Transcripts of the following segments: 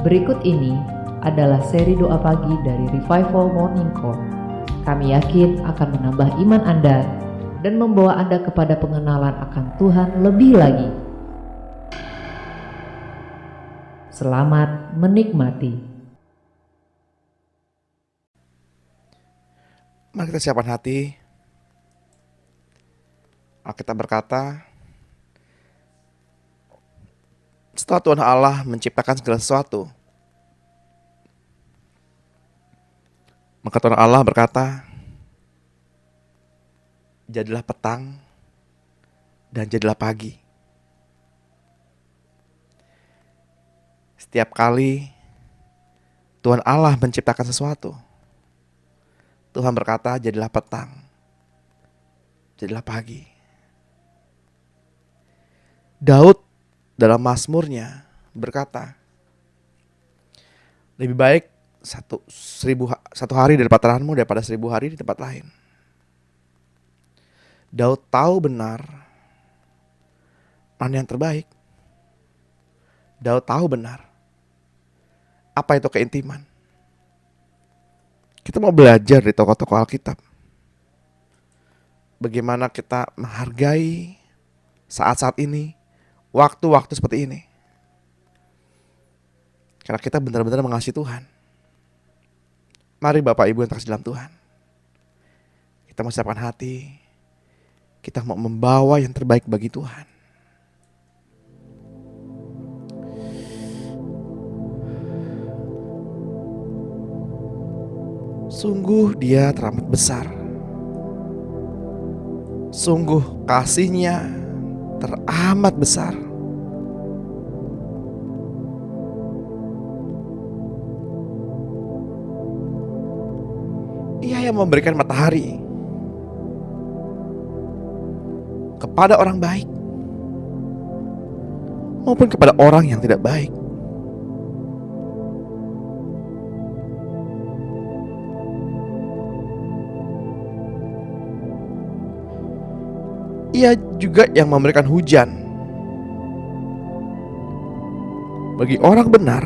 Berikut ini adalah seri doa pagi dari Revival Morning Call. Kami yakin akan menambah iman Anda dan membawa Anda kepada pengenalan akan Tuhan lebih lagi. Selamat menikmati. Mari kita siapkan hati. Alkitab berkata, setelah Tuhan Allah menciptakan segala sesuatu, maka Tuhan Allah berkata, jadilah petang dan jadilah pagi. Setiap kali Tuhan Allah menciptakan sesuatu, Tuhan berkata, jadilah petang, jadilah pagi. Daud dalam Mazmurnya berkata, lebih baik satu hari di tempatmu daripada 1000 hari di tempat lain. Daud tahu benar mana yang terbaik. Daud tahu benar apa itu keintiman. Kita mau belajar di tokoh-tokoh Alkitab, bagaimana kita menghargai saat-saat ini, waktu-waktu seperti ini. Karena kita benar-benar mengasihi Tuhan. Mari Bapak Ibu yang terkasih dalam Tuhan, kita mau siapkan hati. Kita mau membawa yang terbaik bagi Tuhan. Sungguh Dia teramat besar. Sungguh kasih-Nya teramat besar. Ia yang memberikan matahari kepada orang baik maupun kepada orang yang tidak baik. Ia juga yang memberikan hujan bagi orang benar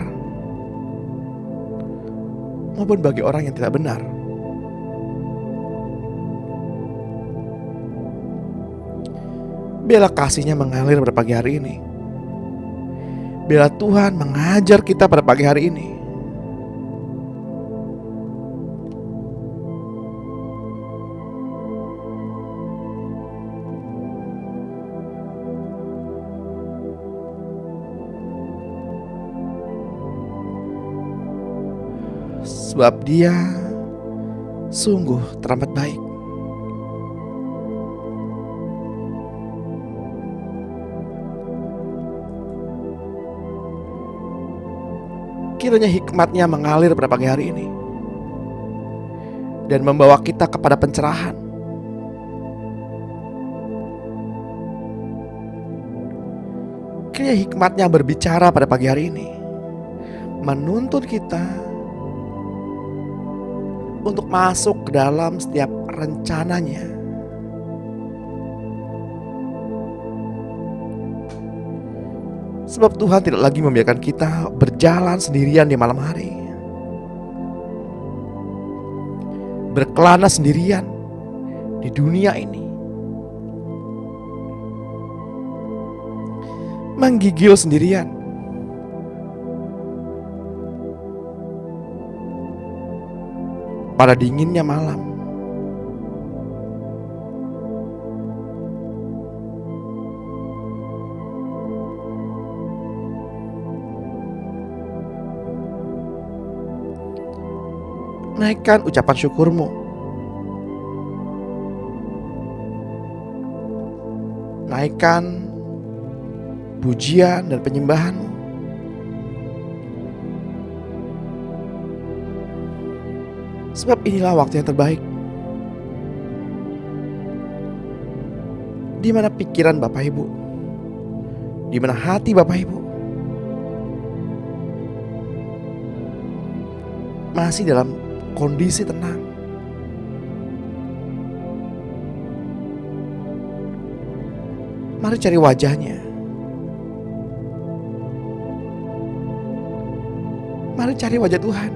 maupun bagi orang yang tidak benar. Biarlah kasih-Nya mengalir pada pagi hari ini. Biarlah Tuhan mengajar kita pada pagi hari ini. Sebab Dia sungguh teramat baik. Kiranya hikmat-Nya mengalir pada pagi hari ini dan membawa kita kepada pencerahan. Kiranya hikmat-Nya berbicara pada pagi hari ini, menuntun kita untuk masuk ke dalam setiap rencananya. Sebab Tuhan tidak lagi membiarkan kita berjalan sendirian di malam hari, berkelana sendirian di dunia ini, menggigil sendirian, pada dinginnya malam. Naikkan ucapan syukurmu. Naikkan pujian dan penyembahanmu. Sebab inilah waktu yang terbaik, di mana pikiran Bapak Ibu, di mana hati Bapak Ibu masih dalam kondisi tenang. Mari cari wajahnya. Mari cari wajah Tuhan.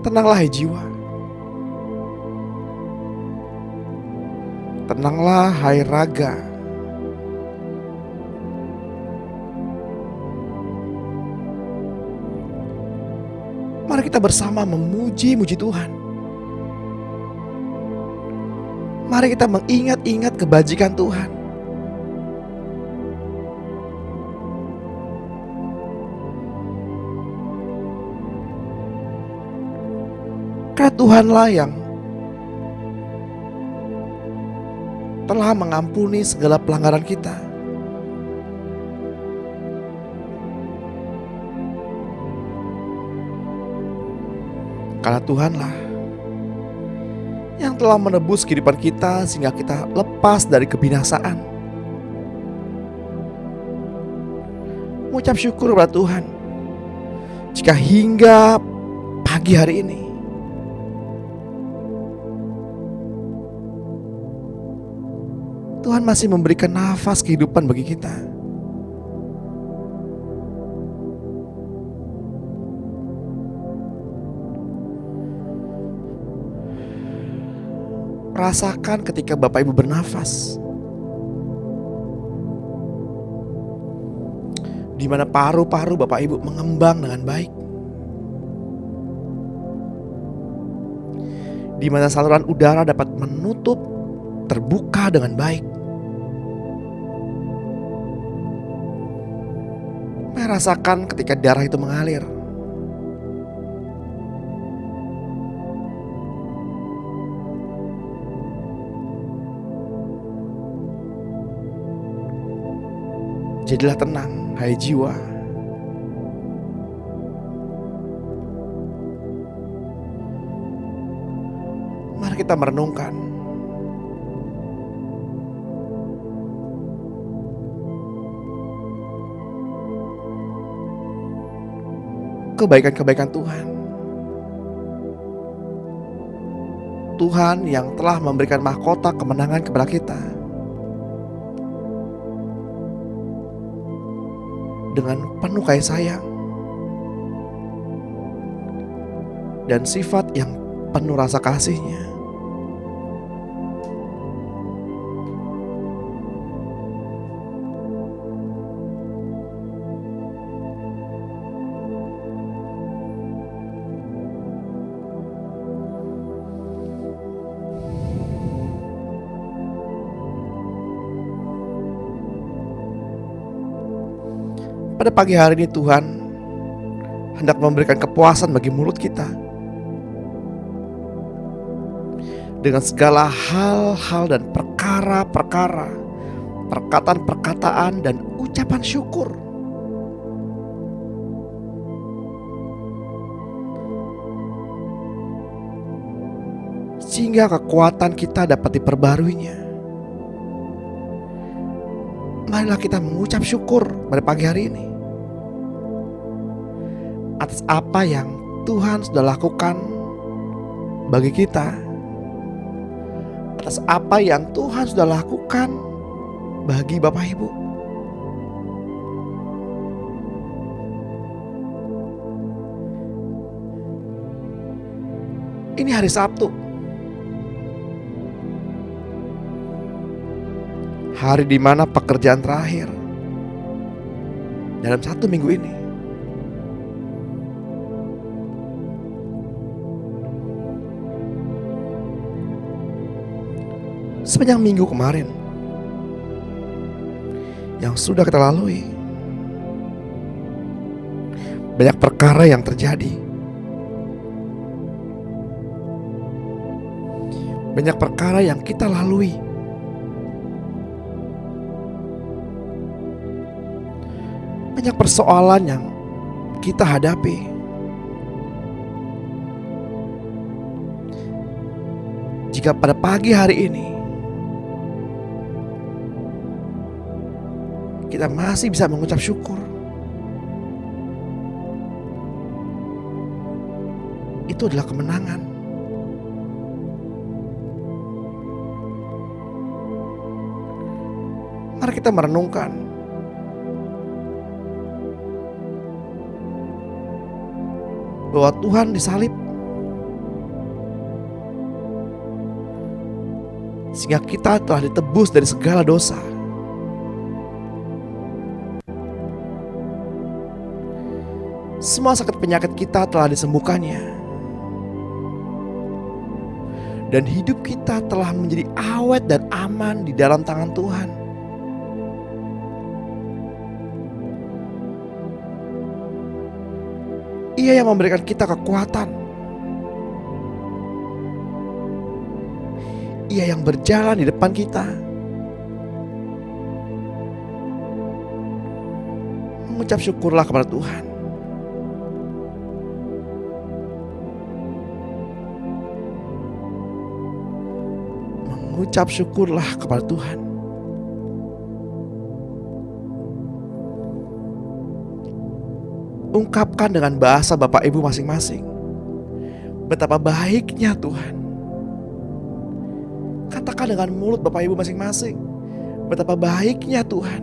Tenanglah hai jiwa. Tenanglah hai raga. Mari kita bersama memuji-muji Tuhan. Mari kita mengingat-ingat kebajikan Tuhan. Karena Tuhanlah yang telah mengampuni segala pelanggaran kita. Karena Tuhanlah yang telah menebus kehidupan kita sehingga kita lepas dari kebinasaan. Mengucap syukur kepada Tuhan jika hingga pagi hari ini Tuhan masih memberikan nafas kehidupan bagi kita. Rasakan ketika Bapak Ibu bernafas, di mana paru-paru Bapak Ibu mengembang dengan baik, di mana saluran udara dapat menutup, terbuka dengan baik. Rasakan ketika darah itu mengalir. Jadilah tenang, hai jiwa. Mari kita merenungkan kebaikan-kebaikan Tuhan. Tuhan yang telah memberikan mahkota kemenangan kepada kita dengan penuh kasih sayang dan sifat yang penuh rasa kasih-Nya. Pada pagi hari ini Tuhan hendak memberikan kepuasan bagi mulut kita dengan segala hal-hal dan perkara-perkara, perkataan-perkataan dan ucapan syukur. Sehingga kekuatan kita dapat diperbaruinya. Marilah kita mengucap syukur pada pagi hari ini atas apa yang Tuhan sudah lakukan bagi kita, atas apa yang Tuhan sudah lakukan bagi Bapak Ibu. Ini hari Sabtu, hari di mana pekerjaan terakhir dalam satu minggu ini. Sepanjang minggu kemarin yang sudah kita lalui, banyak perkara yang terjadi. Banyak perkara yang kita lalui. Banyak persoalan yang kita hadapi. jika pada pagi hari ini kita masih bisa mengucap syukur, itu adalah kemenangan. Mari kita merenungkan bahwa Tuhan disalib sehingga kita telah ditebus dari segala dosa. Semua sakit penyakit kita telah disembuhkannya, dan hidup kita telah menjadi awet dan aman di dalam tangan Tuhan. Ia yang memberikan kita kekuatan. Ia yang berjalan di depan kita, mengucap syukurlah kepada Tuhan. Mengucap syukurlah kepada Tuhan. Ungkapkan dengan bahasa Bapak Ibu masing-masing betapa baiknya Tuhan. Katakan dengan mulut Bapak Ibu masing-masing betapa baiknya Tuhan.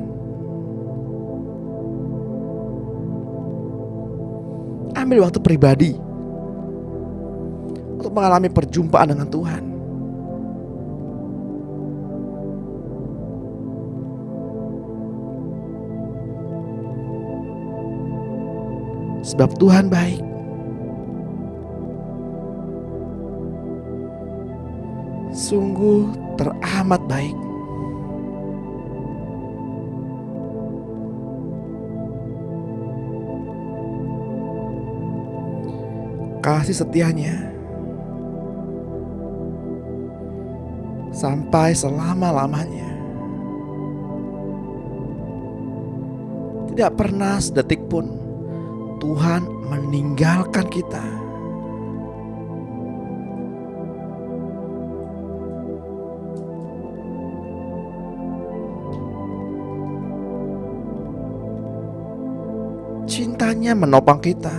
Ambil waktu pribadi untuk mengalami perjumpaan dengan Tuhan. Sebab Tuhan baik. Sungguh teramat baik. Kasih setianya sampai selama-lamanya. Tidak pernah sedetik pun Tuhan meninggalkan kita. Cintanya menopang kita.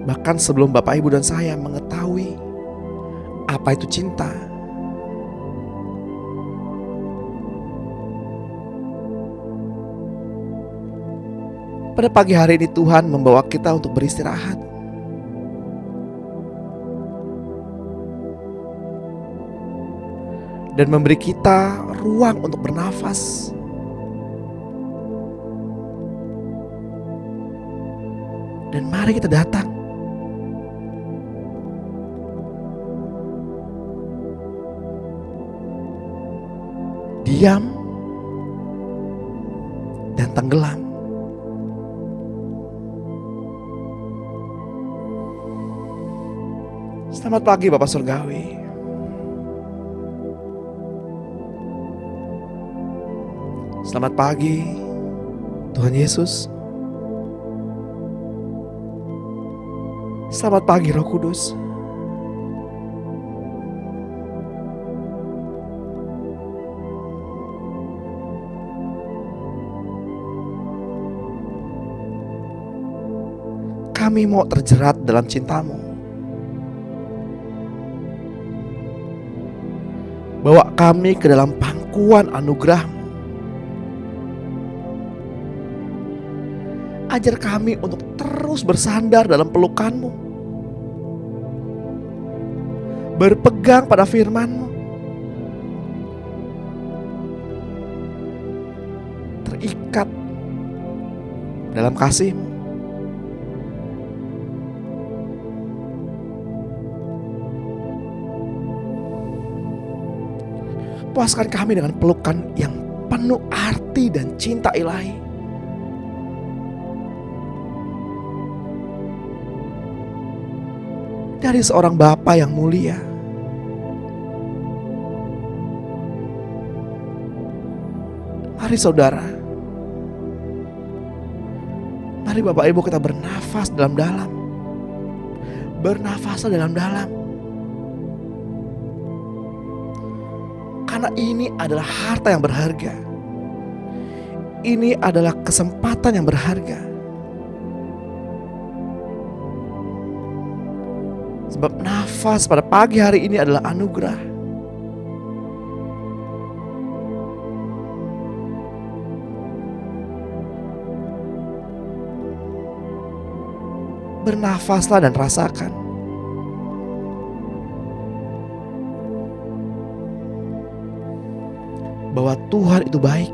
Bahkan sebelum Bapak Ibu dan saya mengetahui apa itu cinta. Pada pagi hari ini Tuhan membawa kita untuk beristirahat. Dan memberi kita ruang untuk bernafas. Dan mari kita datang. Diam dan tenggelam. Selamat pagi Bapak Surgawi. Selamat pagi Tuhan Yesus. Selamat pagi Roh Kudus. Kami mau terjerat dalam cinta-Mu. Bawa kami ke dalam pangkuan anugerah-Mu. Ajar kami untuk terus bersandar dalam pelukan-Mu. Berpegang pada firman-Mu. Terikat dalam kasih-Mu. Puaskan kami dengan pelukan yang penuh arti dan cinta ilahi. Dari seorang Bapa yang mulia. Mari saudara. Mari Bapak Ibu kita bernafas dalam-dalam. Bernafaslah dalam-dalam. Karena ini adalah harta yang berharga. Ini adalah kesempatan yang berharga. Sebab nafas pada pagi hari ini adalah anugerah. Bernafaslah dan rasakan. Bahwa Tuhan itu baik.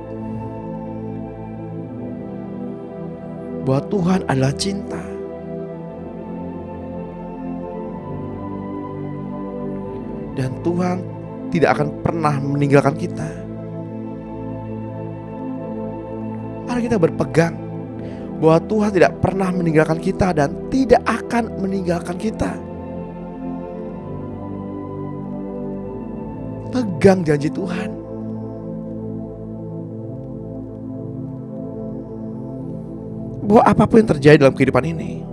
Bahwa Tuhan adalah cinta. Dan Tuhan tidak akan pernah meninggalkan kita. Mari kita berpegang bahwa Tuhan tidak pernah meninggalkan kita dan tidak akan meninggalkan kita. Pegang janji Tuhan. Bahwa apapun yang terjadi dalam kehidupan ini,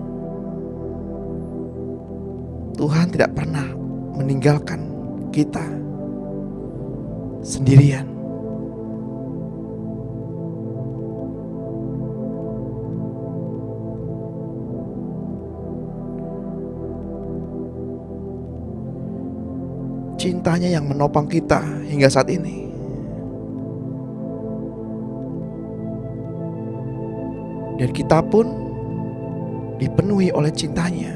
Tuhan tidak pernah meninggalkan kita sendirian. Cintanya yang menopang kita hingga saat ini. Dan kita pun dipenuhi oleh cintanya.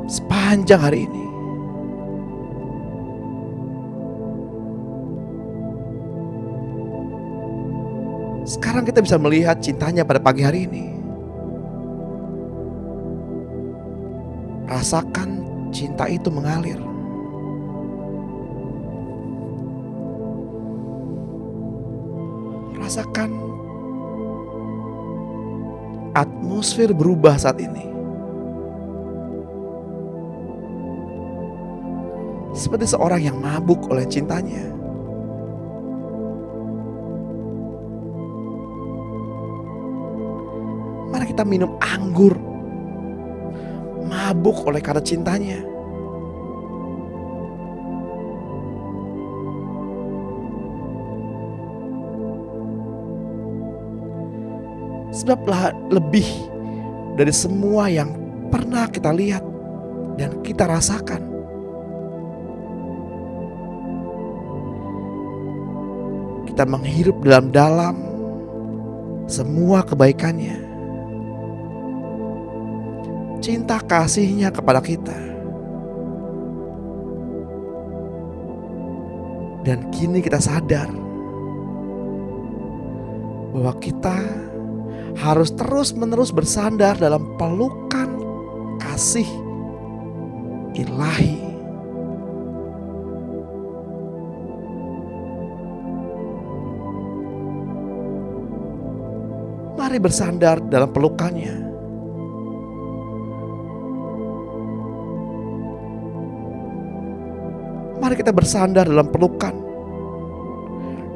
Sepanjang hari ini. Sekarang kita bisa melihat cintanya pada pagi hari ini. Rasakan cinta itu mengalir. Rasakan atmosfer berubah saat ini. Seperti seorang yang mabuk oleh cintanya. Mari kita minum anggur. Mabuk oleh karena cintanya. Sebablah lebih dari semua yang pernah kita lihat dan kita rasakan. Kita menghirup dalam-dalam semua kebaikannya. Cinta kasihnya kepada kita. Dan kini kita sadar bahwa kita harus terus-menerus bersandar dalam pelukan kasih ilahi. Mari bersandar dalam pelukannya. Mari kita bersandar dalam pelukan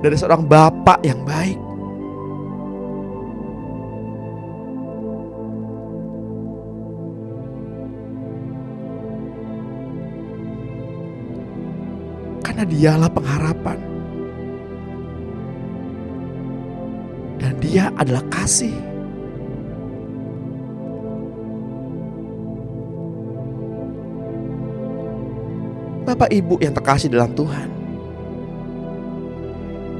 dari seorang Bapa yang baik. Karena Dialah pengharapan. Dan Dia adalah kasih. Bapak Ibu yang terkasih dalam Tuhan,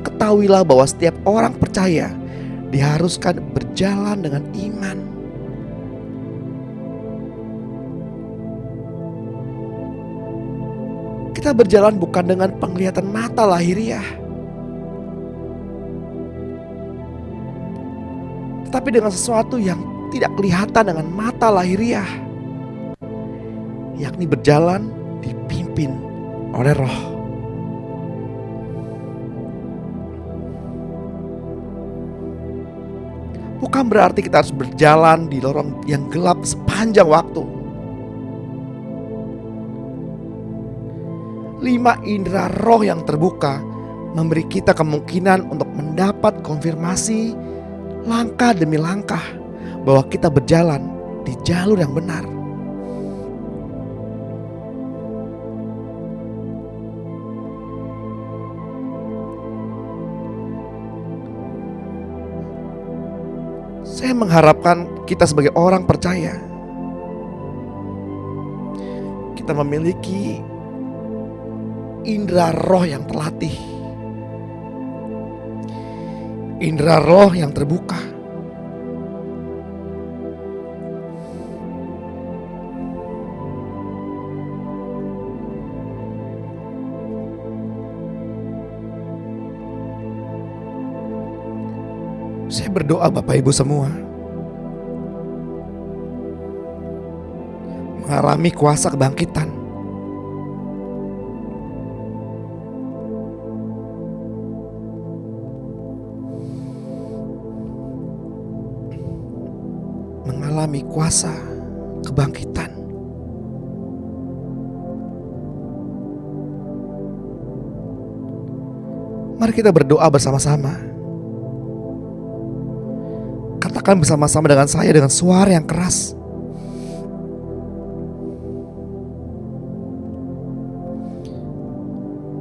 ketahuilah bahwa setiap orang percaya diharuskan berjalan dengan iman. Kita berjalan bukan dengan penglihatan mata lahiriah, tetapi dengan sesuatu yang tidak kelihatan dengan mata lahiriah, yakni berjalan dipimpin oleh Roh. Bukan berarti kita harus berjalan di lorong yang gelap sepanjang waktu. 5 indera roh yang terbuka memberi kita kemungkinan untuk mendapat konfirmasi langkah demi langkah bahwa kita berjalan di jalur yang benar. Saya mengharapkan kita sebagai orang percaya, kita memiliki indera roh yang terlatih, indera roh yang terbuka. Saya berdoa Bapak Ibu semua mengalami kuasa kebangkitan. Mengalami kuasa kebangkitan. Mari kita berdoa bersama-sama. Katakan bersama-sama dengan saya dengan suara yang keras.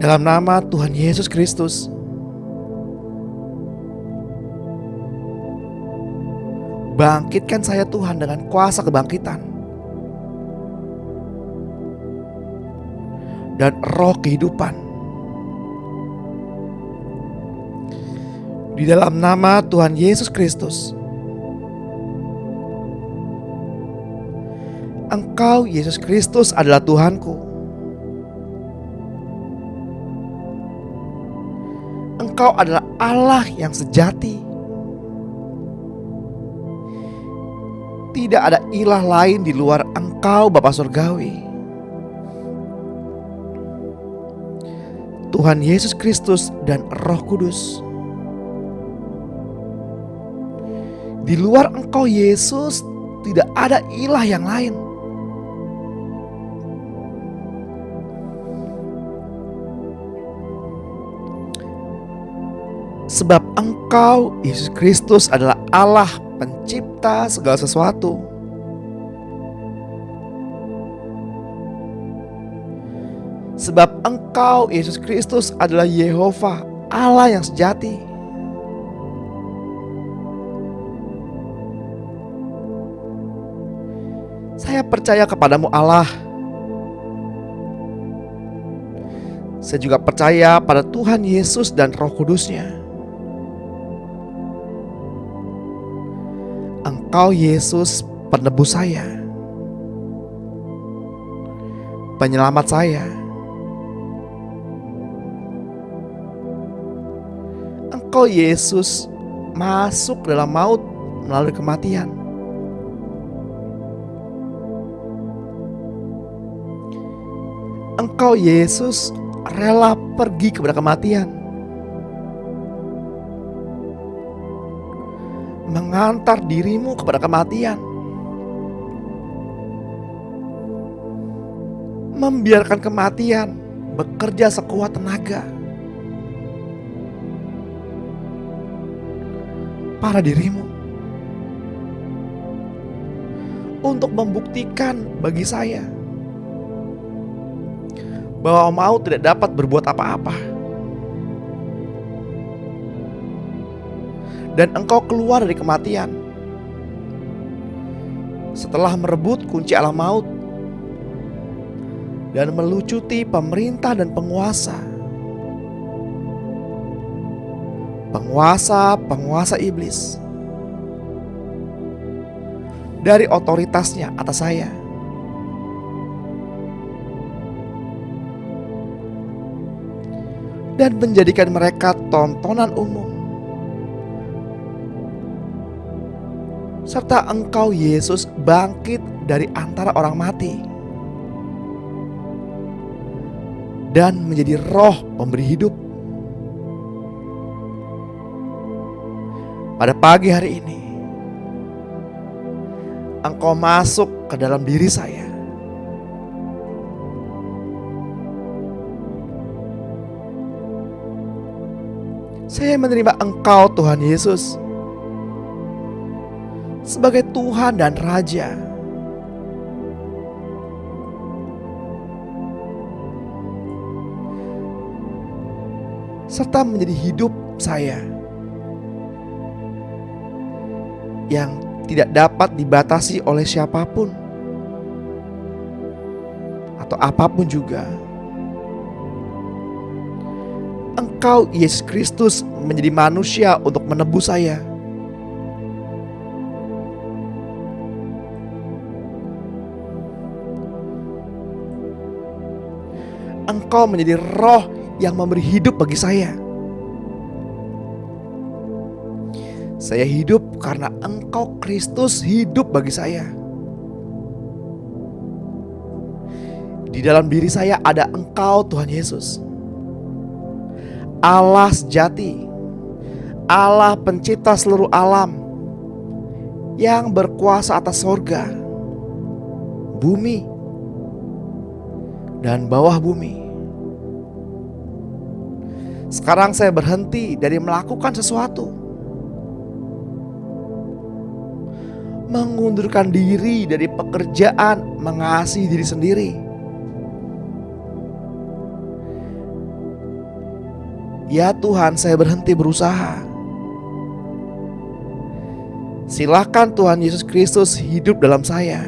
Dalam nama Tuhan Yesus Kristus, bangkitkan saya Tuhan dengan kuasa kebangkitan dan roh kehidupan. Di dalam nama Tuhan Yesus Kristus, Engkau Yesus Kristus adalah Tuhanku. Engkau adalah Allah yang sejati. Tidak ada ilah lain di luar Engkau Bapa Surgawi. Tuhan Yesus Kristus dan Roh Kudus. Di luar Engkau Yesus tidak ada ilah yang lain. Sebab Engkau Yesus Kristus adalah Allah pencipta segala sesuatu. Sebab Engkau Yesus Kristus adalah Yehova, Allah yang sejati. Saya percaya kepadamu Allah. Saya juga percaya pada Tuhan Yesus dan Roh Kudus-Nya. Engkau Yesus penebus saya, penyelamat saya. Engkau Yesus masuk dalam maut melalui kematian. Engkau Yesus rela pergi kepada kematian, mengantar dirimu kepada kematian, membiarkan kematian bekerja sekuat tenaga pada dirimu untuk membuktikan bagi saya bahwa maut tidak dapat berbuat apa-apa. Dan Engkau keluar dari kematian setelah merebut kunci alam maut dan melucuti pemerintah dan penguasa iblis dari otoritasnya atas saya. Dan menjadikan mereka tontonan umum. Serta Engkau Yesus bangkit dari antara orang mati dan menjadi Roh pemberi hidup. Pada pagi hari ini Engkau masuk ke dalam diri saya. Saya menerima Engkau Tuhan Yesus sebagai Tuhan dan Raja. Serta menjadi hidup saya yang tidak dapat dibatasi oleh siapapun atau apapun juga. Engkau, Yesus Kristus, menjadi manusia untuk menebus saya. Engkau menjadi roh yang memberi hidup bagi saya. Saya hidup karena Engkau, Kristus, hidup bagi saya. Di dalam diri saya ada Engkau, Tuhan Yesus, Allah sejati, Allah pencipta seluruh alam, yang berkuasa atas sorga, bumi, dan bawah bumi. Sekarang saya berhenti dari melakukan sesuatu, mengundurkan diri dari pekerjaan mengasihi diri sendiri. Ya Tuhan, saya berhenti berusaha. Silakan Tuhan Yesus Kristus hidup dalam saya,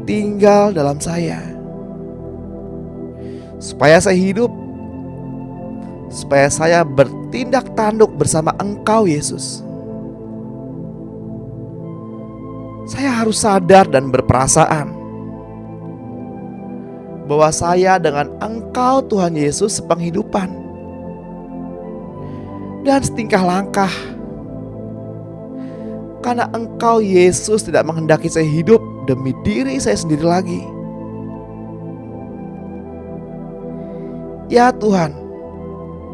tinggal dalam saya, supaya saya hidup, supaya saya bertindak tanduk bersama Engkau, Yesus. Saya harus sadar dan berperasaan bahwa saya dengan Engkau, Tuhan Yesus, sepenghidupan dan setingkah langkah. Karena Engkau, Yesus, tidak menghendaki saya hidup demi diri saya sendiri lagi. Ya Tuhan,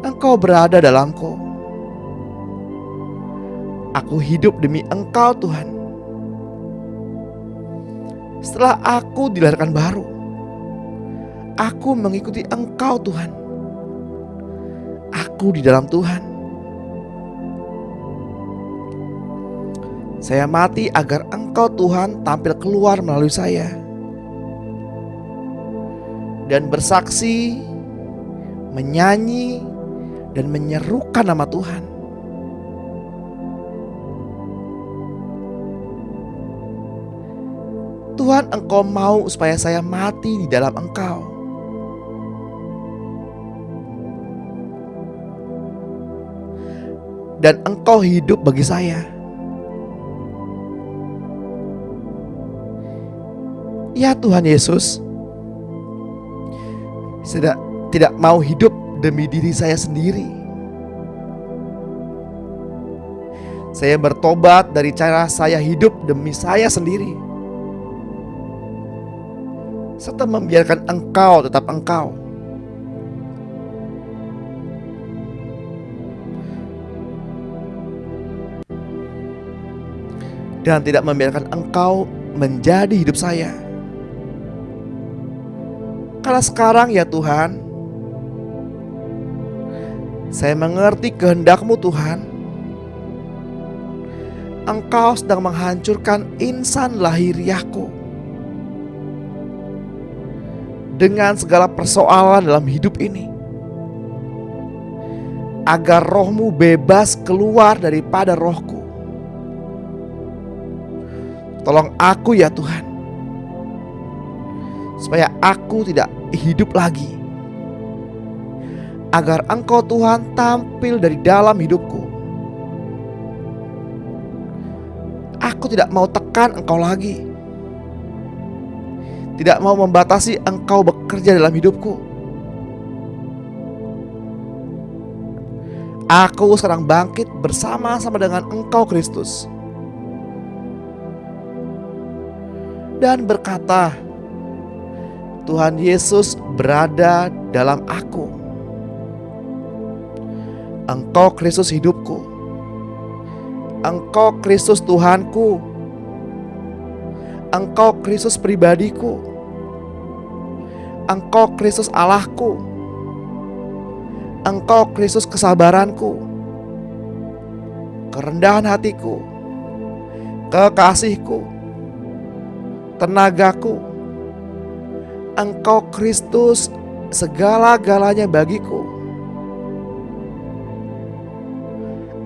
Engkau berada dalamku. Aku hidup demi Engkau, Tuhan. Setelah aku dilahirkan baru, aku mengikuti Engkau, Tuhan. Aku di dalam Tuhan. Saya mati agar Engkau, Tuhan, tampil keluar melalui saya dan bersaksi, menyanyi, dan menyerukan nama Tuhan. Tuhan, Engkau mau supaya saya mati di dalam Engkau. Dan Engkau hidup bagi saya. Ya Tuhan Yesus, saya tidak mau hidup demi diri saya sendiri. Saya bertobat dari cara saya hidup demi saya sendiri, serta membiarkan Engkau tetap Engkau. Dan tidak membiarkan Engkau menjadi hidup saya. Karena sekarang ya Tuhan, saya mengerti kehendak-Mu, Tuhan. Engkau sedang menghancurkan insan lahiriahku dengan segala persoalan dalam hidup ini, agar roh-Mu bebas keluar daripada rohku. Tolong aku ya Tuhan, supaya aku tidak hidup lagi, agar Engkau Tuhan tampil dari dalam hidupku. Aku tidak mau tekan Engkau lagi, tidak mau membatasi Engkau bekerja dalam hidupku. Aku sekarang bangkit bersama-sama dengan Engkau Kristus dan berkata, Tuhan Yesus berada dalam aku. Engkau Kristus hidupku. Engkau Kristus Tuhanku. Engkau Kristus pribadiku. Engkau Kristus Allahku. Engkau Kristus kesabaranku. kerendahan hatiku, kekasihku, tenagaku. Engkau Kristus segala-galanya bagiku.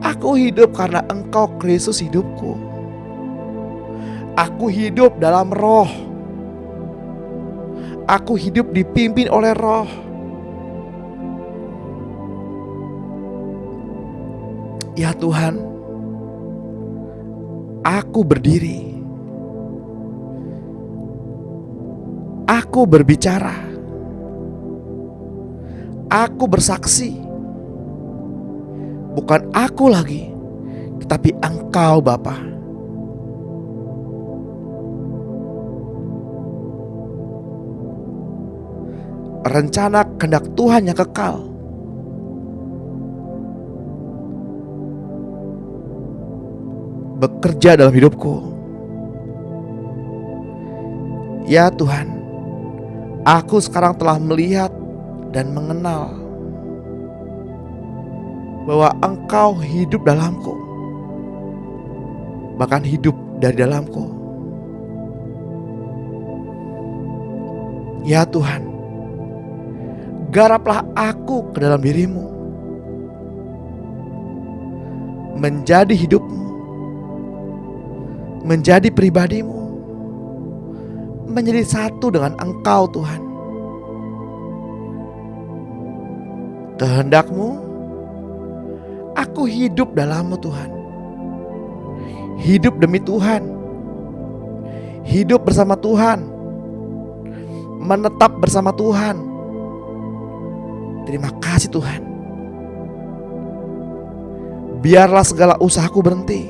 Aku hidup karena Engkau Kristus hidupku. Aku hidup dalam Roh. Aku hidup dipimpin oleh Roh. Ya Tuhan, aku berdiri. Aku berbicara. Aku bersaksi. Bukan aku lagi, tetapi Engkau Bapa. Rencana kehendak Tuhan yang kekal bekerja dalam hidupku. Ya Tuhan, aku sekarang telah melihat dan mengenal bahwa Engkau hidup dalamku, bahkan hidup dari dalamku. Ya Tuhan, garaplah aku ke dalam diri-Mu, menjadi hidup-Mu, menjadi pribadi-Mu, menjadi satu dengan Engkau Tuhan. Kehendak-Mu, aku hidup dalam-Mu Tuhan. Hidup demi Tuhan, hidup bersama Tuhan, menetap bersama Tuhan. Terima kasih Tuhan. Biarlah segala usahaku berhenti,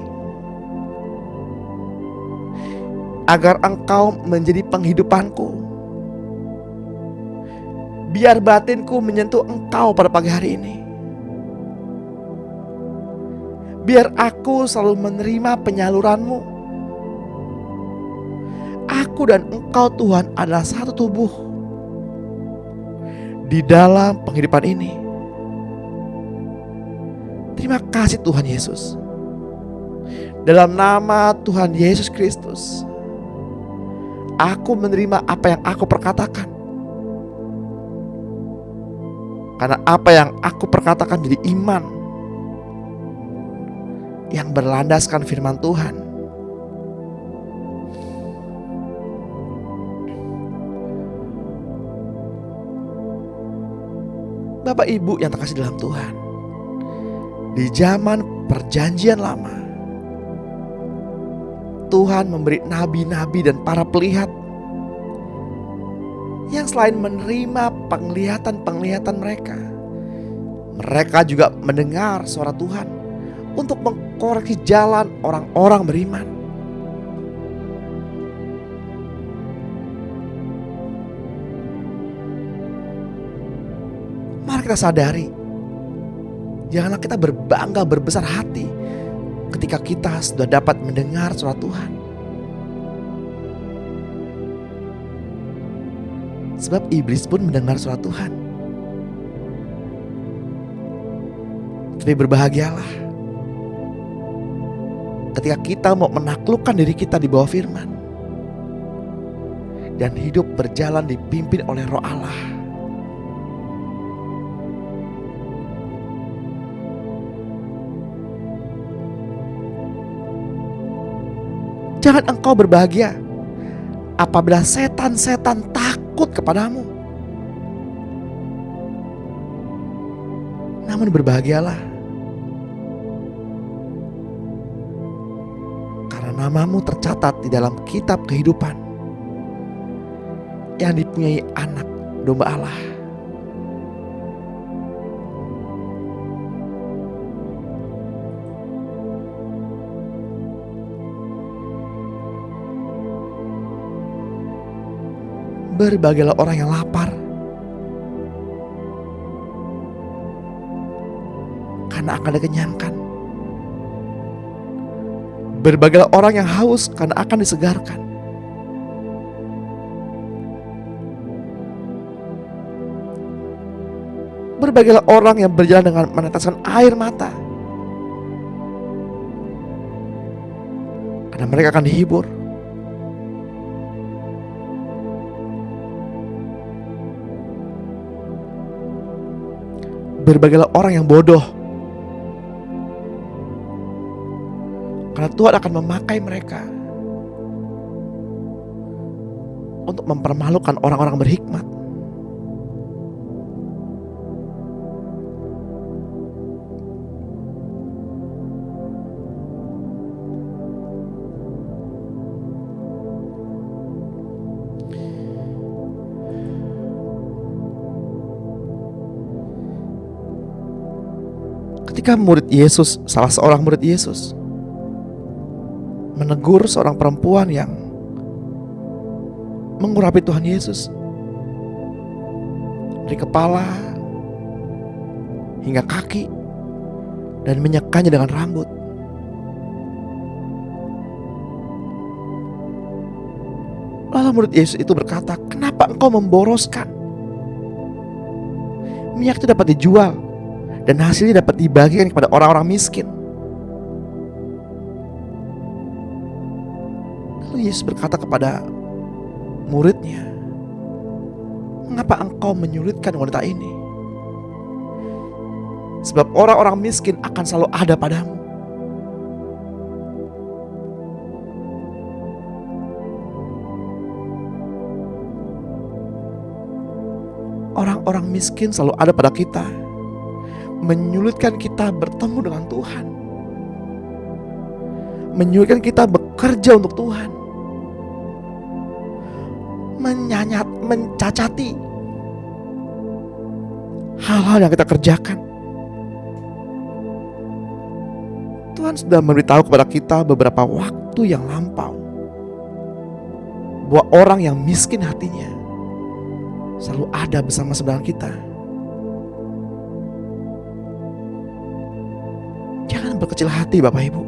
agar Engkau menjadi penghidupanku. Biar batinku menyentuh Engkau pada pagi hari ini. Biar aku selalu menerima penyaluran-Mu. Aku dan Engkau Tuhan adalah satu tubuh di dalam penghidupan ini. Terima kasih Tuhan Yesus. Dalam nama Tuhan Yesus Kristus, aku menerima apa yang aku perkatakan. Karena apa yang aku perkatakan jadi iman yang berlandaskan firman Tuhan. Bapak Ibu yang terkasih dalam Tuhan, di zaman perjanjian lama, Tuhan memberi nabi-nabi dan para pelihat yang selain menerima penglihatan-penglihatan mereka, mereka juga mendengar suara Tuhan untuk mengkoreksi jalan orang-orang beriman. Mari kita sadari, janganlah kita berbangga berbesar hati ketika kita sudah dapat mendengar suara Tuhan. Sebab iblis pun mendengar suara Tuhan. Tapi berbahagialah ketika kita mau menaklukkan diri kita di bawah firman dan hidup berjalan dipimpin oleh Roh Allah. Jangan engkau berbahagia apabila setan-setan takut kepadamu. Namun berbahagialah karena namamu tercatat di dalam kitab kehidupan yang dipunyai anak domba Allah. Berbahagialah orang yang lapar, karena akan dikenyangkan. Berbahagialah orang yang haus, karena akan disegarkan. Berbahagialah orang yang berjalan dengan meneteskan air mata, karena mereka akan dihibur. Berbagailah orang yang bodoh, karena Tuhan akan memakai mereka untuk mempermalukan orang-orang berhikmat. Ketika salah seorang murid Yesus menegur seorang perempuan yang mengurapi Tuhan Yesus dari kepala hingga kaki dan menyekanya dengan rambut, lalu murid Yesus itu berkata, "Kenapa engkau memboroskan? Minyak itu dapat dijual dan hasilnya dapat dibagikan kepada orang-orang miskin." Lalu Yesus berkata kepada muridnya, "Mengapa engkau menyulitkan wanita ini? Sebab orang-orang miskin akan selalu ada padamu. Orang-orang miskin selalu ada pada kita, menyulitkan kita bertemu dengan Tuhan, menyulitkan kita bekerja untuk Tuhan, mencacati hal-hal yang kita kerjakan. Tuhan sudah memberitahu kepada kita beberapa waktu yang lampau bahwa orang yang miskin hatinya selalu ada bersama-sama dengan kita. Jangan berkecil hati Bapak Ibu.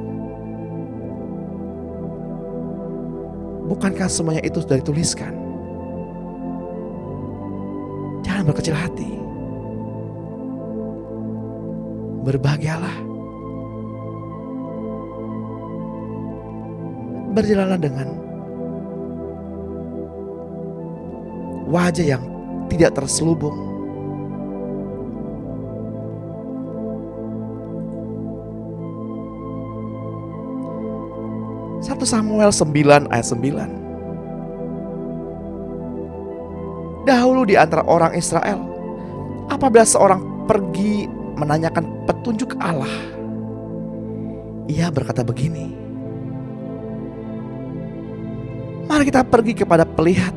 Bukankah semuanya itu sudah dituliskan? Jangan berkecil hati. Berbahagialah. Berjalanlah dengan wajah yang tidak terselubung. Satu Samuel 9 ayat 9. Dahulu di antara orang Israel, apabila seorang pergi menanyakan petunjuk Allah, ia berkata begini, "Mari kita pergi kepada pelihat,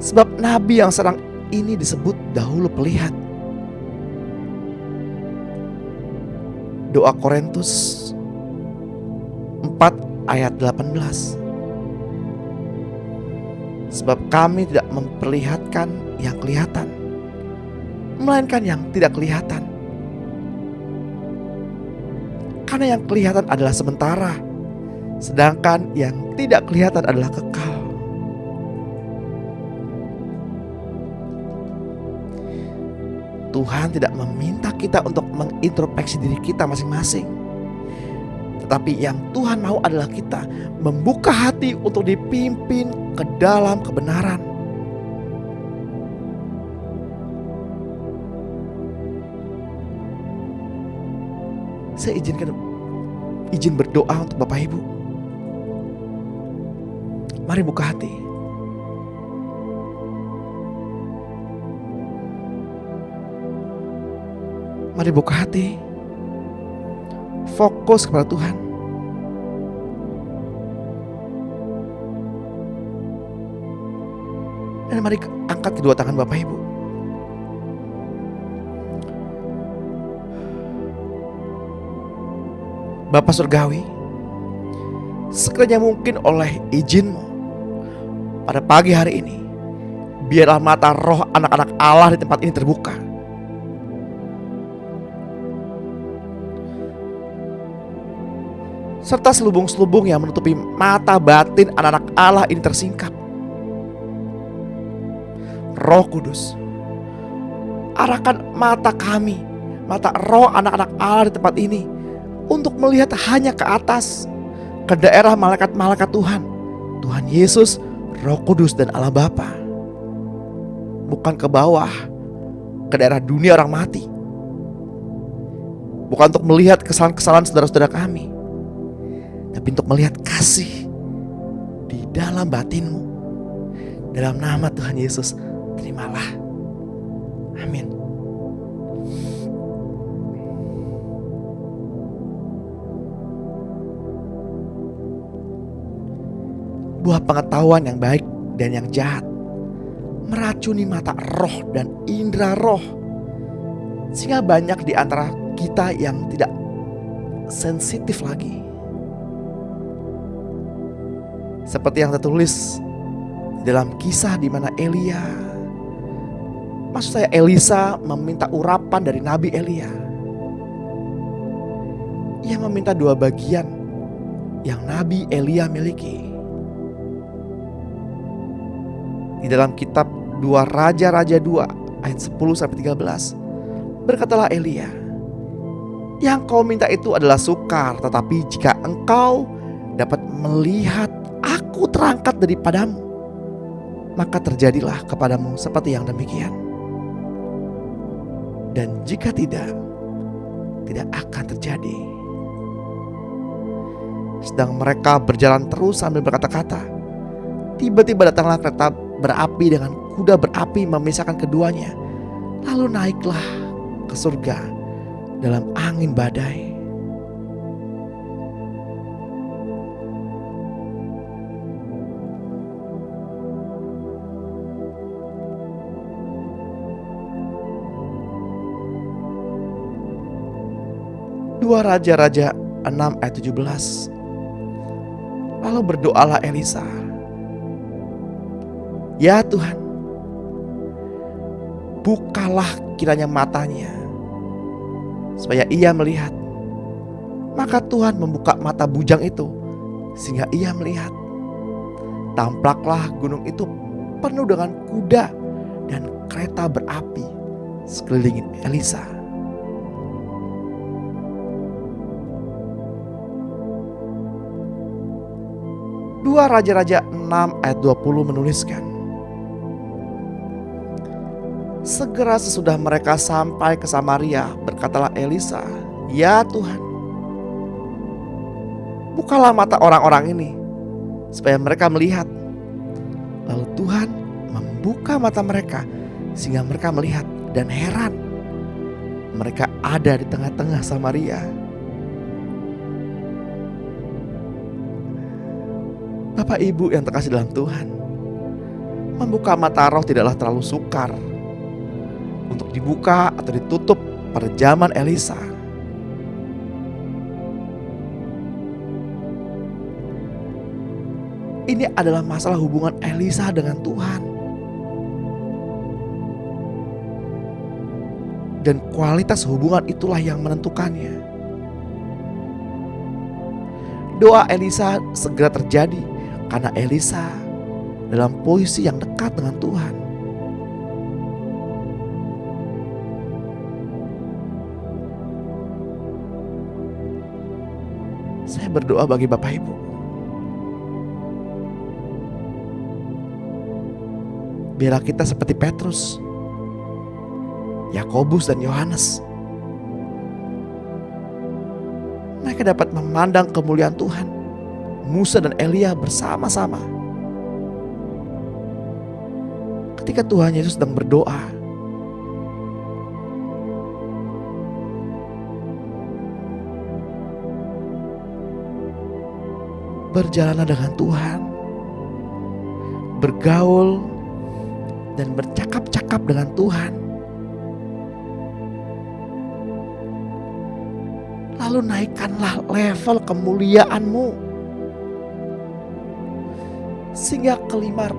sebab nabi yang serang ini disebut dahulu pelihat." Doa Korintus 4 ayat 18. Sebab kami tidak memperlihatkan yang kelihatan, melainkan yang tidak kelihatan. Karena yang kelihatan adalah sementara, sedangkan yang tidak kelihatan adalah kekal. Tuhan tidak meminta kita untuk mengintrospeksi diri kita masing-masing, tetapi yang Tuhan mau adalah kita membuka hati untuk dipimpin ke dalam kebenaran. Saya izin berdoa untuk Bapak Ibu. Mari buka hati. Mari buka hati. Fokus kepada Tuhan. Dan mari angkat kedua tangan Bapak Ibu. Bapa Surgawi, sekiranya mungkin oleh izin-Mu, pada pagi hari ini, biarlah mata roh anak-anak Allah di tempat ini terbuka. Serta selubung-selubung yang menutupi mata batin anak-anak Allah ini tersingkap. Roh Kudus, arahkan mata kami, mata roh anak-anak Allah di tempat ini, untuk melihat hanya ke atas, ke daerah malaikat-malaikat Tuhan, Tuhan Yesus, Roh Kudus dan Allah Bapa. Bukan ke bawah, ke daerah dunia orang mati. Bukan untuk melihat kesalahan-kesalahan saudara-saudara kami, tapi untuk melihat kasih di dalam batinmu. Dalam nama Tuhan Yesus, terimalah. Amin. Buah pengetahuan yang baik dan yang jahat meracuni mata roh dan indera roh, sehingga banyak di antara kita yang tidak sensitif lagi. Seperti yang tertulis dalam kisah di mana Elisa meminta urapan dari Nabi Elia. Ia meminta 2 bagian yang Nabi Elia miliki. Di dalam kitab 2 Raja-Raja 2 ayat 10-13, berkatalah Elia, yang kau minta itu adalah sukar, tetapi jika engkau dapat melihat aku terangkat daripadamu, maka terjadilah kepadamu seperti yang demikian. Dan jika tidak akan terjadi. Sedang mereka berjalan terus sambil berkata-kata, tiba-tiba datanglah kereta berapi dengan kuda berapi memisahkan keduanya. Lalu naiklah ke surga dalam angin badai. Dua Raja-Raja 6 ayat 17. Lalu berdoalah Elisa, ya Tuhan, bukalah kiranya matanya supaya ia melihat. Maka Tuhan membuka mata bujang itu sehingga ia melihat. Tampaklah gunung itu penuh dengan kuda dan kereta berapi sekeliling Elisa. 2 Raja-Raja 6 ayat 20 menuliskan, segera sesudah mereka sampai ke Samaria, berkatalah Elisa, ya Tuhan, bukalah mata orang-orang ini supaya mereka melihat. Lalu Tuhan membuka mata mereka sehingga mereka melihat dan heran. Mereka ada di tengah-tengah Samaria. Bapak Ibu yang terkasih dalam Tuhan, membuka mata roh tidaklah terlalu sukar untuk dibuka atau ditutup pada zaman Elisa. Ini adalah masalah hubungan Elisa dengan Tuhan. Dan kualitas hubungan itulah yang menentukannya. Doa Elisa segera terjadi karena Elisa dalam posisi yang dekat dengan Tuhan. Saya berdoa bagi Bapak Ibu, biarlah kita seperti Petrus, Yakobus dan Yohanes. Mereka dapat memandang kemuliaan Tuhan. Musa dan Elia bersama-sama ketika Tuhan Yesus sedang berdoa. Berjalanlah dengan Tuhan, bergaul dan bercakap-cakap dengan Tuhan. Lalu naikkanlah level kemuliaanmu sehingga kelima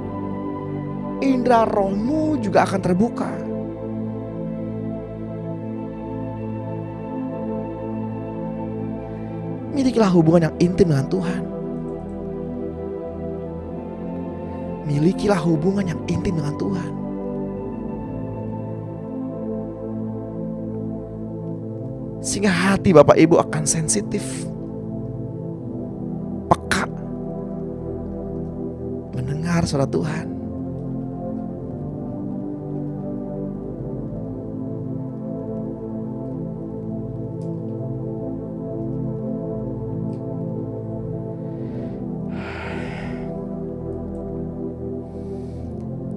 indera rohmu juga akan terbuka. Milikilah hubungan yang intim dengan Tuhan. Milikilah hubungan yang intim dengan Tuhan. Sehingga hati Bapak Ibu akan sensitif, mendengar suara Tuhan.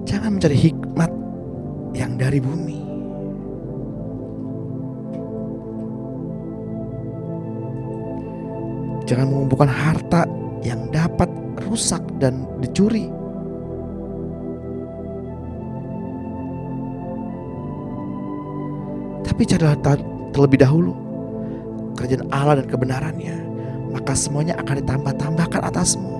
Jangan mencari hikmat yang dari bumi. Jangan mengumpulkan harta yang dapat rusak dan dicuri. Tapi carilah terlebih dahulu kerajaan Allah dan kebenarannya, maka semuanya akan ditambah-tambahkan atasmu.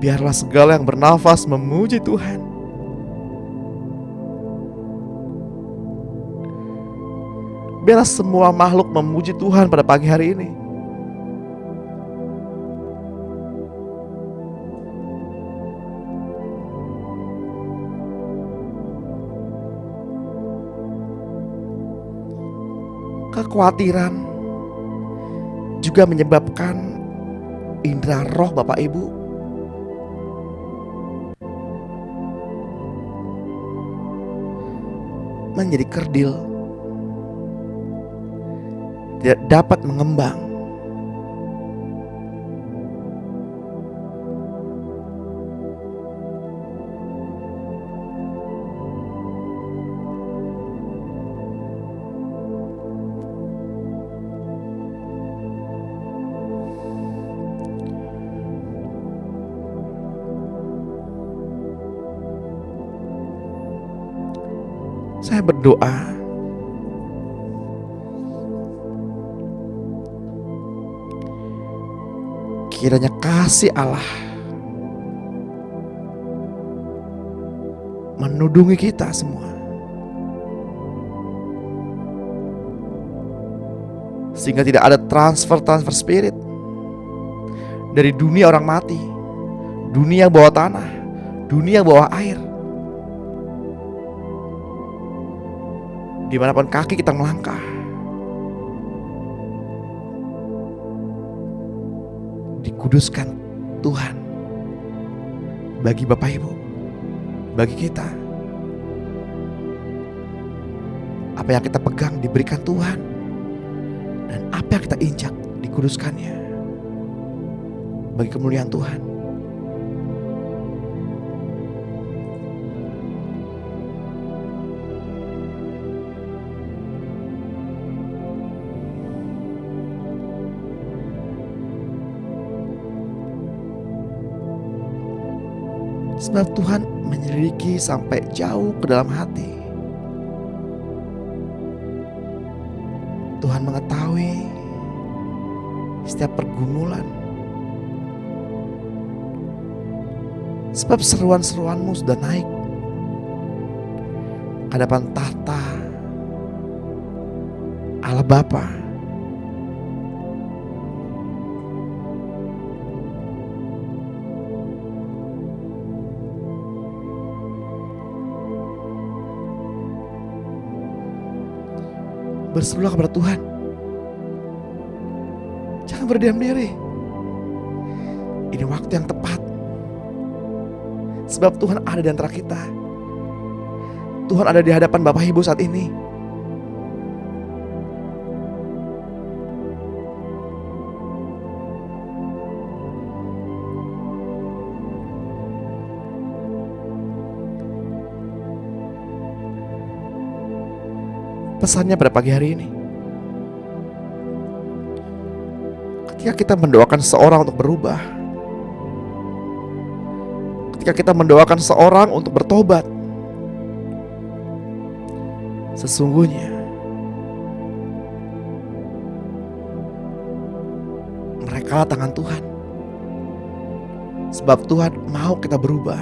Biarlah segala yang bernafas memuji Tuhan. Biarlah semua makhluk memuji Tuhan pada pagi hari ini. Kekhawatiran juga menyebabkan indera roh Bapak Ibu menjadi kerdil, tidak dapat mengembang. Saya berdoa kiranya kasih Allah menudungi kita semua, sehingga tidak ada transfer spirit dari dunia orang mati, dunia bawah tanah, dunia bawah air. Dimanapun kaki kita melangkah, dikuduskan Tuhan bagi Bapak Ibu, bagi kita. Apa yang kita pegang diberikan Tuhan, dan apa yang kita injak dikuduskannya bagi kemuliaan Tuhan. Sebab Tuhan menyelidiki sampai jauh ke dalam hati. Tuhan mengetahui setiap pergumulan. Sebab seruan-seruanmu sudah naik ke hadapan tahta Allah Bapa. Berserulah kepada Tuhan. Jangan berdiam diri. Ini waktu yang tepat. Sebab Tuhan ada di antara kita. Tuhan ada di hadapan Bapak Ibu saat ini. Pesannya pada pagi hari ini, ketika kita mendoakan seorang untuk berubah, ketika kita mendoakan seorang untuk bertobat, sesungguhnya mereka tangan Tuhan. Sebab Tuhan mau kita berubah,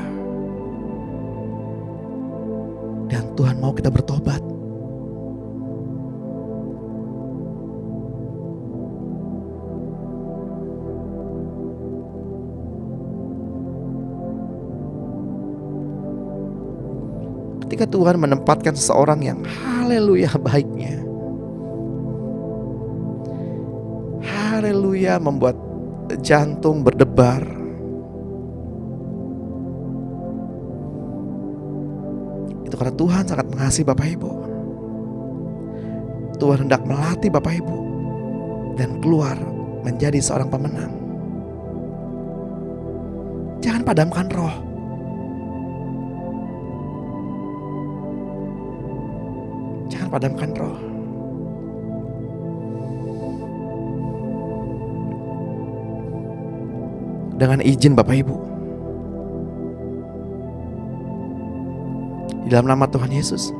dan Tuhan mau kita bertobat. Ketika Tuhan menempatkan seseorang yang haleluya baiknya, haleluya, membuat jantung berdebar. Itu karena Tuhan sangat mengasihi Bapak Ibu. Tuhan hendak melatih Bapak Ibu dan keluar menjadi seorang pemenang. Jangan padamkan roh. Jangan padamkan roh. Dengan izin Bapak Ibu, di dalam nama Tuhan Yesus,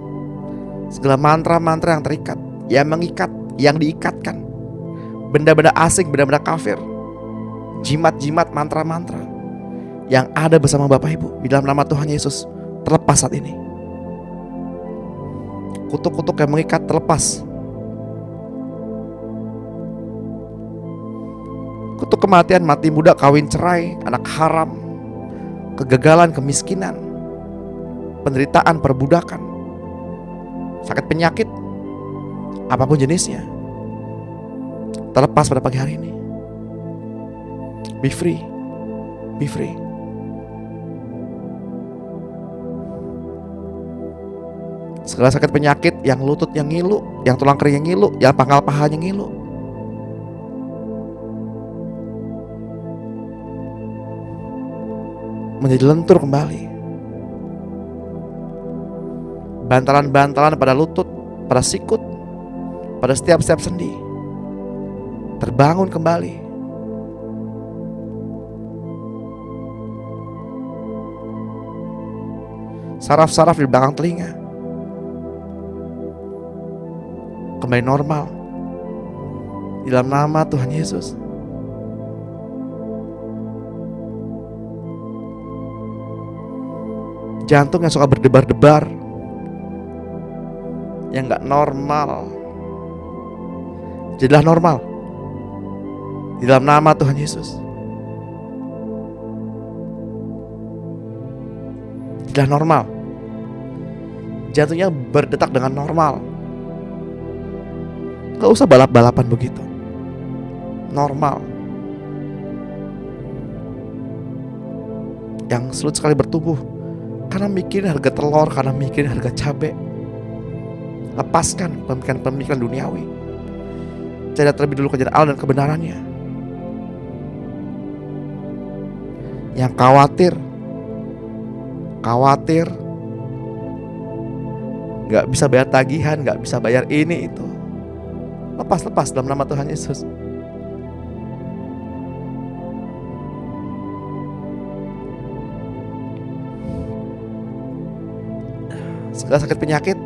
segala mantra-mantra yang terikat, yang mengikat, yang diikatkan, benda-benda asing, benda-benda kafir, jimat-jimat, mantra-mantra yang ada bersama Bapak Ibu, di dalam nama Tuhan Yesus, terlepas saat ini. Kutuk-kutuk yang mengikat terlepas. Kutuk kematian, mati muda, kawin cerai, anak haram, kegagalan, kemiskinan, penderitaan, perbudakan, sakit penyakit, apapun jenisnya, terlepas pada pagi hari ini. Be free, be free. Segala sakit penyakit, yang lutut yang ngilu, yang tulang kering yang ngilu, yang pangkal pahanya ngilu, menjadi lentur kembali. Bantalan-bantalan pada lutut, pada sikut, pada setiap sendi terbangun kembali. Saraf-saraf di belakang telinga kembali normal di dalam nama Tuhan Yesus. Jantung yang suka berdebar-debar, yang gak normal, jadilah normal di dalam nama Tuhan Yesus. Jadilah normal. Jantungnya berdetak dengan normal. Gak usah balap-balapan begitu. Normal. Yang sulit sekali bertumbuh karena mikirin harga telur, karena mikirin harga cabai. Lepaskan pemikiran-pemikiran duniawi. Cari terlebih dulu kerajaan Allah dan kebenarannya. Yang khawatir gak bisa bayar tagihan, gak bisa bayar ini itu, lepas dalam nama Tuhan Yesus. Segala sakit penyakit,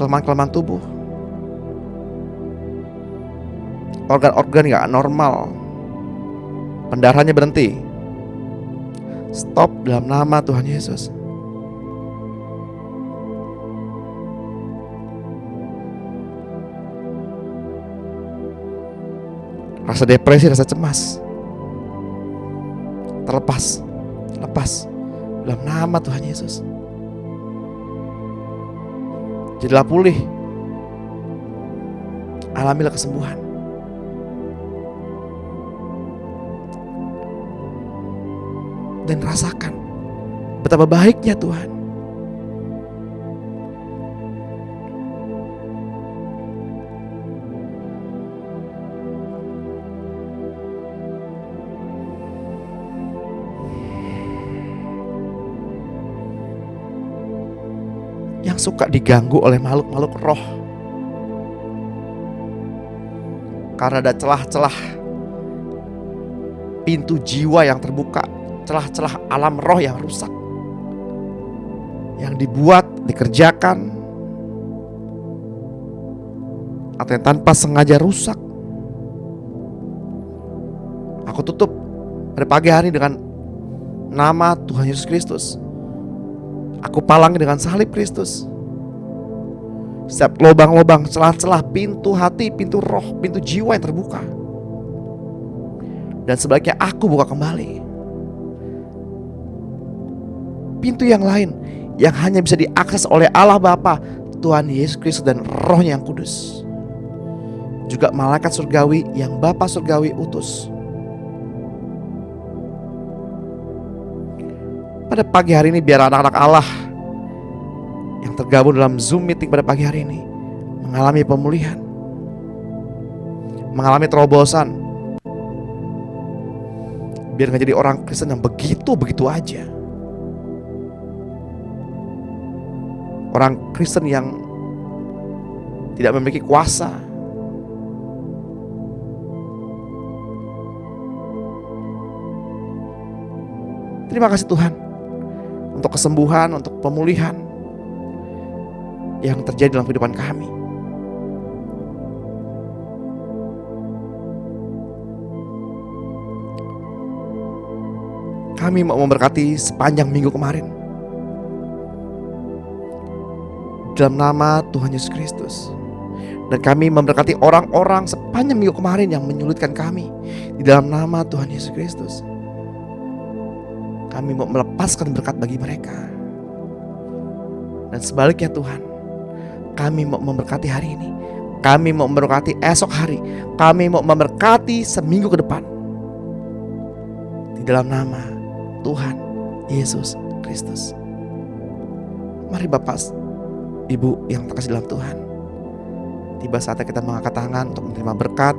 kelemahan-kelemahan tubuh, organ-organ gak normal, pendarahannya berhenti, stop dalam nama Tuhan Yesus. Rasa depresi, rasa cemas terlepas, lepas dalam nama Tuhan Yesus. Jadilah pulih, alamilah kesembuhan. Dan rasakan betapa baiknya Tuhan. Yang suka diganggu oleh makhluk-makhluk roh, karena ada celah-celah pintu jiwa yang terbuka, celah-celah alam roh yang rusak, yang dibuat, dikerjakan, atau yang tanpa sengaja rusak. Aku tutup pada pagi hari dengan nama Tuhan Yesus Kristus. Aku palangi dengan salib Kristus setiap lubang-lubang, celah-celah pintu hati, pintu roh, pintu jiwa yang terbuka. Dan sebaliknya aku buka kembali pintu yang lain yang hanya bisa diakses oleh Allah Bapa, Tuhan Yesus Kristus dan Roh-Nya yang kudus. juga malaikat surgawi yang Bapa surgawi utus. Pada pagi hari ini biar anak-anak Allah yang tergabung dalam Zoom meeting pada pagi hari ini mengalami pemulihan, mengalami terobosan. Biar gak jadi orang Kristen yang begitu-begitu aja. Orang Kristen yang tidak memiliki kuasa. Terima kasih Tuhan untuk kesembuhan, untuk pemulihan yang terjadi dalam kehidupan kami. Kami mau memberkati sepanjang minggu kemarin dalam nama Tuhan Yesus Kristus. Dan kami memberkati orang-orang sepanjang minggu kemarin yang menyulitkan kami di dalam nama Tuhan Yesus Kristus. Kami mau melepaskan berkat bagi mereka. Dan sebaliknya Tuhan, kami mau memberkati hari ini. Kami mau memberkati esok hari. Kami mau memberkati seminggu ke depan. Di dalam nama Tuhan Yesus Kristus. Mari Bapak, Ibu yang terkasih dalam Tuhan, tiba saatnya kita mengangkat tangan untuk menerima berkat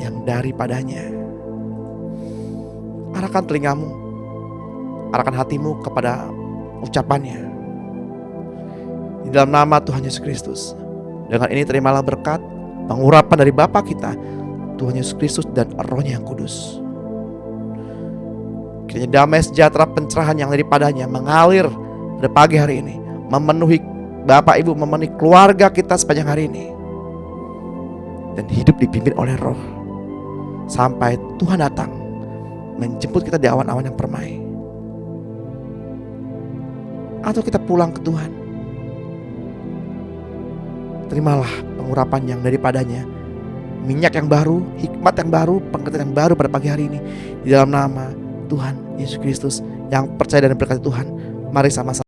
yang daripadanya. Arahkan telingamu, arahkan hatimu kepada ucapannya. Di dalam nama Tuhan Yesus Kristus. Dengan ini terimalah berkat, pengurapan dari Bapa kita, Tuhan Yesus Kristus dan Roh-Nya yang kudus. Kiranya damai sejahtera pencerahan yang daripadanya mengalir pada pagi hari ini, memenuhi Bapak Ibu, memenuhi keluarga kita sepanjang hari ini, dan hidup dipimpin oleh Roh sampai Tuhan datang menjemput kita di awan-awan yang permai, atau kita pulang ke Tuhan. Terimalah pengurapan yang daripadanya, minyak yang baru, hikmat yang baru, pengertian yang baru pada pagi hari ini. Di dalam nama Tuhan Yesus Kristus yang percaya dan berkati Tuhan, mari sama-sama